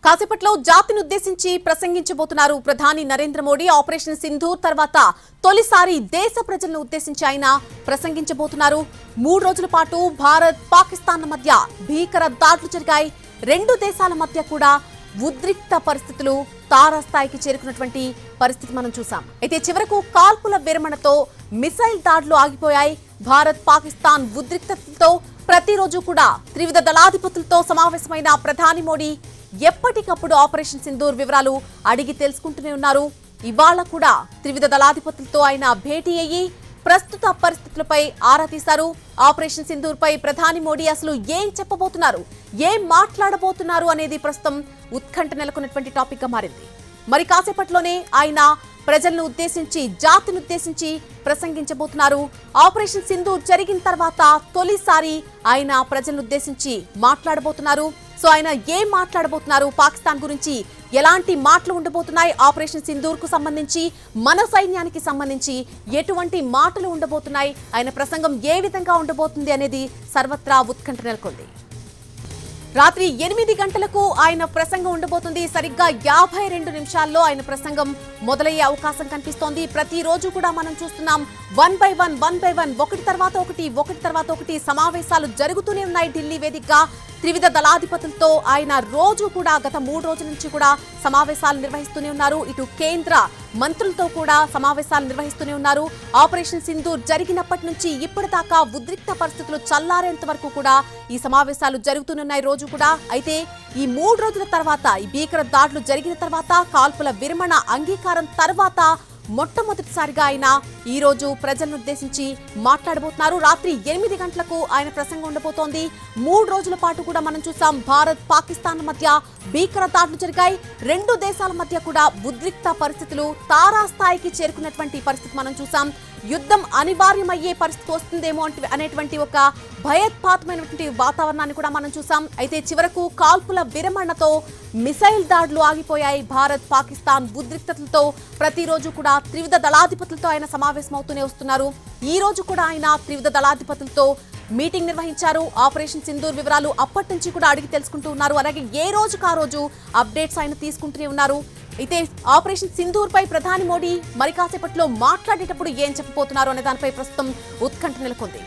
కాసేపట్లో జాతిని ఉద్దేశించి ప్రసంగించబోతున్నారు ప్రధాని నరేంద్ర మోడీ. ఆపరేషన్ సింధూర్ తర్వాత తొలిసారి దేశ ప్రజలను ఉద్దేశించి ఆయన ప్రసంగించబోతున్నారు. 3 రోజుల పాటు భారత్ పాకిస్తాన్ మధ్య భీకర దాడులు జరిగాయి. రెండు దేశాల మధ్య కూడా ఉద్రిక్త పరిస్థితులు తారాస్థాయికి చేరుకున్నటువంటి పరిస్థితి మనం చూసాం. అయితే చివరకు కాల్పుల విరమణతో మిసైల్ దాడులు ఆగిపోయాయి. భారత్ పాకిస్తాన్ ఉద్రిక్తతతో ప్రతిరోజు కూడా త్రివిధ దళాధిపతులతో సమావేశమైన ప్రధాని మోడీ ఎప్పటికప్పుడు ఆపరేషన్ సింధూర్ వివరాలు అడిగి తెలుసుకుంటూనే ఉన్నారు. ఇవాళ కూడా త్రివిధ దళాధిపతులతో ఆయన భేటీ అయ్యి ప్రస్తుత పరిస్థితులపై ఆరా తీశారు. ఆపరేషన్ సింధూర్ పై ప్రధాని మోడీ అసలు ఏం చెప్పబోతున్నారు, ఏం మాట్లాడబోతున్నారు అనేది ప్రస్తుతం ఉత్కంఠ నెలకొన్నటువంటి టాపిక్ గా మారింది. మరి కాసేపట్లోనే ఆయన ప్రజలను ఉద్దేశించి జాతిని ఉద్దేశించి ప్రసంగించబోతున్నారు. ఆపరేషన్ సింధూర్ జరిగిన తర్వాత తొలిసారి ఆయన ప్రజలను ఉద్దేశించి మాట్లాడబోతున్నారు. సో ఆయన ఏం మాట్లాడబోతున్నారు, పాకిస్తాన్ గురించి ఎలాంటి మాటలు ఉండబోతున్నాయి, ఆపరేషన్ సింధూర్ కు సంబంధించి మన సైన్యానికి సంబంధించి ఎటువంటి మాటలు ఉండబోతున్నాయి, ఆయన ప్రసంగం ఏ విధంగా ఉండబోతుంది అనేది సర్వత్రా ఉత్కంఠ నెలకొంది. రాత్రి 8 గంటలకు ఆయన ప్రసంగం ఉండబోతుంది. సరిగ్గా 52 నిమిషాల్లో ఆయన ప్రసంగం మొదలయ్యే అవకాశం కనిపిస్తోంది. ప్రతిరోజు కూడా మనం చూస్తున్నాం వన్ బై వన్ ఒకటి తర్వాత ఒకటి సమావేశాలు జరుగుతూనే ఉన్నాయి. ఢిల్లీ వేదికగా త్రివిధ దళాధిపతులతో ఆయన రోజు కూడా గత 3 రోజుల నుంచి కూడా సమావేశాలు నిర్వహిస్తూనే ఉన్నారు. ఇటు కేంద్ర మంత్రులతో కూడా సమావేశాలు నిర్వహిస్తూనే ఉన్నారు. ఆపరేషన్ సింధూర్ జరిగినప్పటి నుంచి ఇప్పటిదాకా ఉద్రిక్త పరిస్థితులు చల్లారేంత వరకు కూడా ఈ సమావేశాలు జరుగుతూనే ఉన్నాయి రోజు కూడా. అయితే ఈ 3 రోజుల తర్వాత, ఈ భీకర దాడులు జరిగిన తర్వాత, కాల్పుల విరమణ అంగీకారం తర్వాత మొట్టమొదటిసారిగా ఆయన ఈ రోజు ప్రజలను ఉద్దేశించి మాట్లాడబోతున్నారు. రాత్రి 8 గంటలకు ఆయన ప్రసంగం ఉండబోతోంది. 3 రోజుల పాటు కూడా మనం చూసాం భారత్ పాకిస్తాన్ మధ్య భీకర దాడులు జరిగాయి. రెండు దేశాల మధ్య కూడా ఉద్రిక్త పరిస్థితులు తారాస్థాయికి చేరుకున్నటువంటి పరిస్థితి మనం చూసాం. యుద్ధం అనివార్యమయ్యే పరిస్థితి వస్తుందేమో అనేటువంటి ఒక భయోత్పాతమైనటువంటి వాతావరణాన్ని కూడా మనం చూసాం. అయితే చివరకు కాల్పుల విరమణతో మిసైల్ దాడులు ఆగిపోయాయి. భారత్ పాకిస్తాన్ ఉద్రిక్తతలతో ప్రతిరోజు కూడా త్రివిధ దళాధిపతులతో ఆయన సమావేశం అవుతూనే వస్తున్నారు. ఈ రోజు కూడా ఆయన త్రివిధ దళాధిపతులతో మీటింగ్ నిర్వహించారు. ఆపరేషన్ సింధూర్ వివరాలు అప్పటి నుంచి కూడా అడిగి తెలుసుకుంటూ ఉన్నారు. అలాగే ఏ రోజుకు ఆ రోజు అప్డేట్స్ ఆయన తీసుకుంటూనే ఉన్నారు. అయితే ఆపరేషన్ సింధూర్ పై ప్రధాని మోడీ మరి కాసేపట్లో మాట్లాడేటప్పుడు ఏం చెప్పబోతున్నారు అనే దానిపై ప్రస్తుతం ఉత్కంఠ నెలకొంది.